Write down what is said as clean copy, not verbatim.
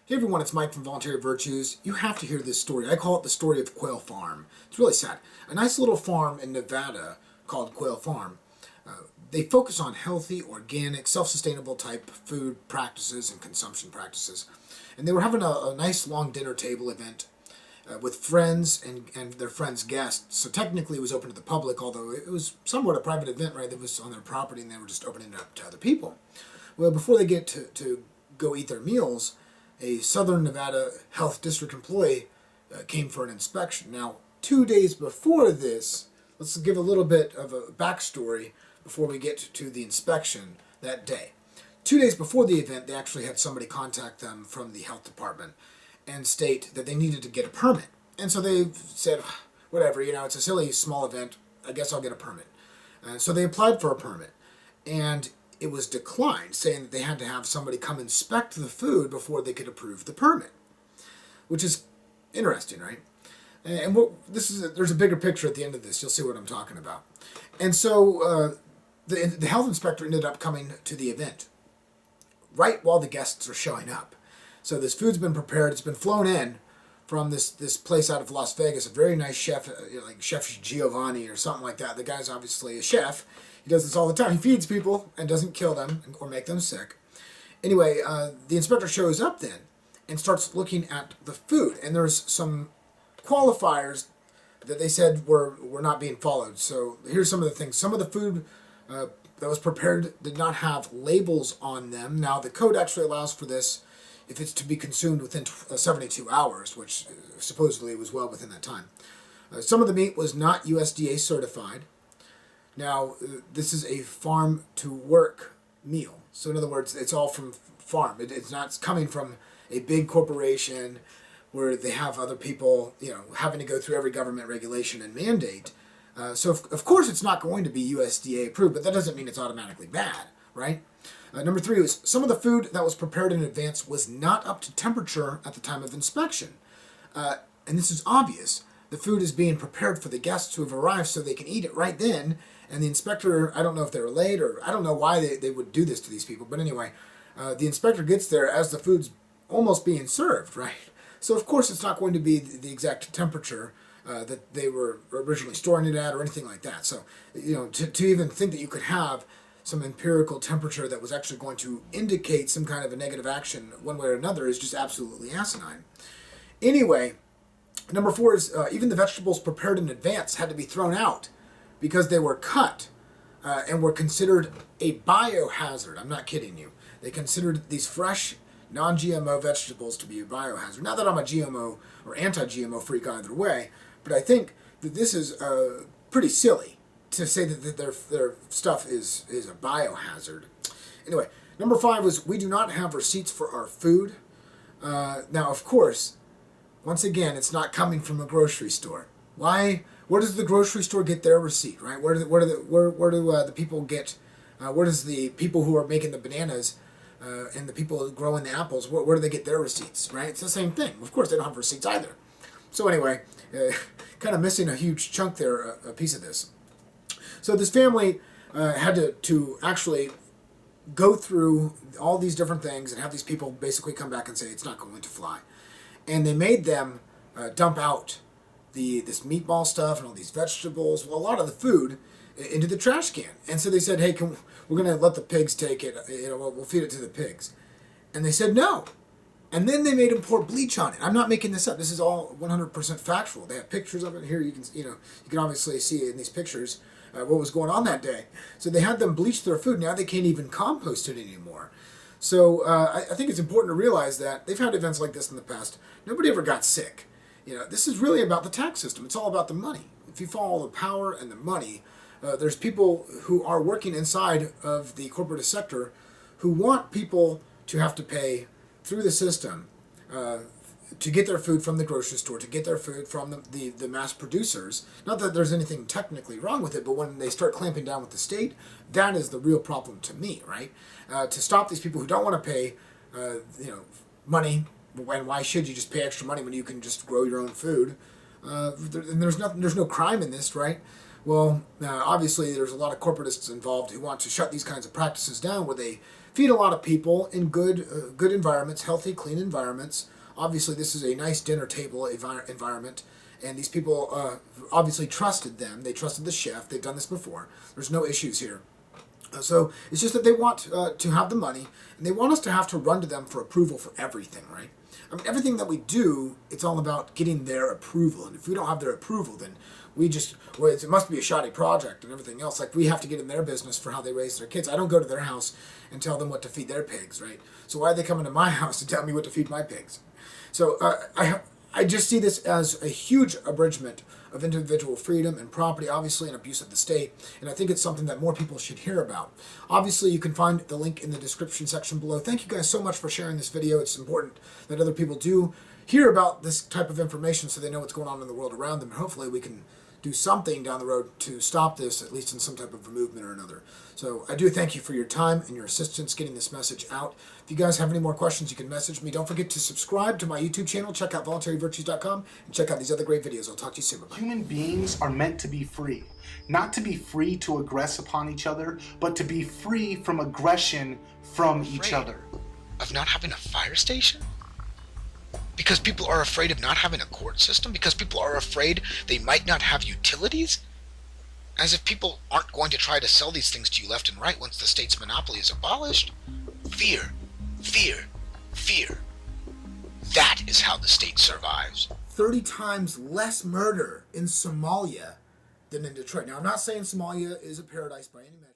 Hey everyone, it's Mike from Voluntary Virtues. You have to hear this story. I call it the story of Quail Farm. It's really sad. A nice little farm in Nevada called Quail Farm. They focus on healthy, organic, self-sustainable type food practices and consumption practices. And they were having a nice long dinner table event with friends and their friends' guests. So technically it was open to the public, although it was somewhat a private event, right? That was on their property and they were just opening it up to other people. Well, before they get to go eat their meals, a Southern Nevada Health District employee came for an inspection. Now, 2 days before this, let's give a little bit of a backstory before we get to the inspection that day. 2 days before the event, they actually had somebody contact them from the health department and state that they needed to get a permit. And so they said, whatever, it's a silly small event, I guess I'll get a permit. And so they applied for a permit. And it was declined, saying that they had to have somebody come inspect the food before they could approve the permit, which is interesting, right? And there's a bigger picture at the end of this. You'll see what I'm talking about. And so the health inspector ended up coming to the event right while the guests are showing up. So this food's been prepared. It's been flown in from this place out of Las Vegas. A very nice chef, like Chef Giovanni or something like that. The guy's obviously a chef. He does this all the time. He feeds people and doesn't kill them or make them sick. Anyway, the inspector shows up then and starts looking at the food. And there's some qualifiers that they said were not being followed. So here's some of the things. Some of the food that was prepared did not have labels on them. Now, the code actually allows for this if it's to be consumed within 72 hours, which supposedly was well within that time. Some of the meat was not USDA certified. Now, this is a farm-to-work meal. So in other words, it's all from farm. It's not coming from a big corporation where they have other people, having to go through every government regulation and mandate. So of course it's not going to be USDA approved, but that doesn't mean it's automatically bad, right? Number 3 was some of the food that was prepared in advance was not up to temperature at the time of inspection. And this is obvious. The food is being prepared for the guests who have arrived so they can eat it right then. And the inspector, I don't know if they were late or I don't know why they would do this to these people. But anyway, the inspector gets there as the food's almost being served, right? So of course it's not going to be the exact temperature that they were originally storing it at or anything like that. So, to even think that you could have some empirical temperature that was actually going to indicate some kind of a negative action one way or another is just absolutely asinine. Anyway, number 4 is even the vegetables prepared in advance had to be thrown out because they were cut and were considered a biohazard. I'm not kidding you. They considered these fresh, non-GMO vegetables to be a biohazard. Not that I'm a GMO or anti-GMO freak either way, but I think that this is pretty silly to say that their stuff is a biohazard. Anyway, number 5 was we do not have receipts for our food. Now, of course, once again, it's not coming from a grocery store. Why? Where does the grocery store get their receipt, right? Where do the people get? Where does the people who are making the bananas and the people who growing the apples? Where do they get their receipts, right? It's the same thing. Of course, they don't have receipts either. So anyway, kind of missing a huge chunk there, a piece of this. So this family had to actually go through all these different things and have these people basically come back and say it's not going to fly, and they made them dump out this meatball stuff and all these vegetables, a lot of the food, into the trash can. And so they said, hey, we're going to let the pigs take it. We'll feed it to the pigs. And they said no. And then they made them pour bleach on it. I'm not making this up. This is all 100% factual. They have pictures of it here. You can obviously see in these pictures what was going on that day. So they had them bleach their food. Now they can't even compost it anymore. So I think it's important to realize that they've had events like this in the past. Nobody ever got sick. This is really about the tax system. It's all about the money. If you follow the power and the money, there's people who are working inside of the corporate sector who want people to have to pay through the system to get their food from the grocery store, to get their food from the mass producers. Not that there's anything technically wrong with it, but when they start clamping down with the state, that is the real problem to me, right? To stop these people who don't want to pay, money. And why should you just pay extra money when you can just grow your own food? And there's no crime in this, right? Well, obviously there's a lot of corporatists involved who want to shut these kinds of practices down, where they feed a lot of people in good environments, healthy, clean environments. Obviously, this is a nice dinner table environment, and these people obviously trusted them. They trusted the chef. They've done this before. There's no issues here. So it's just that they want to have the money, and they want us to have to run to them for approval for everything, right? I mean, everything that we do, it's all about getting their approval. And if we don't have their approval, then we just, well, it must be a shoddy project and everything else. Like, we have to get in their business for how they raise their kids. I don't go to their house and tell them what to feed their pigs, right? So why are they coming to my house to tell me what to feed my pigs? So I just see this as a huge abridgment of individual freedom and property, obviously an abuse of the state, and I think it's something that more people should hear about. Obviously, you can find the link in the description section below. Thank you guys so much for sharing this video. It's important that other people do hear about this type of information so they know what's going on in the world around them, and hopefully we can do something down the road to stop this, at least in some type of a movement or another. So I do thank you for your time and your assistance getting this message out. If you guys have any more questions, you can message me. Don't forget to subscribe to my YouTube channel. Check out voluntaryvirtues.com and check out these other great videos. I'll talk to you soon. Bye-bye. Human beings are meant to be free. Not to be free to aggress upon each other, but to be free from aggression from each other. Of not having a fire station? Because people are afraid of not having a court system? Because people are afraid they might not have utilities? As if people aren't going to try to sell these things to you left and right once the state's monopoly is abolished? Fear, fear, fear. That is how the state survives. 30 times less murder in Somalia than in Detroit. Now, I'm not saying Somalia is a paradise by any measure.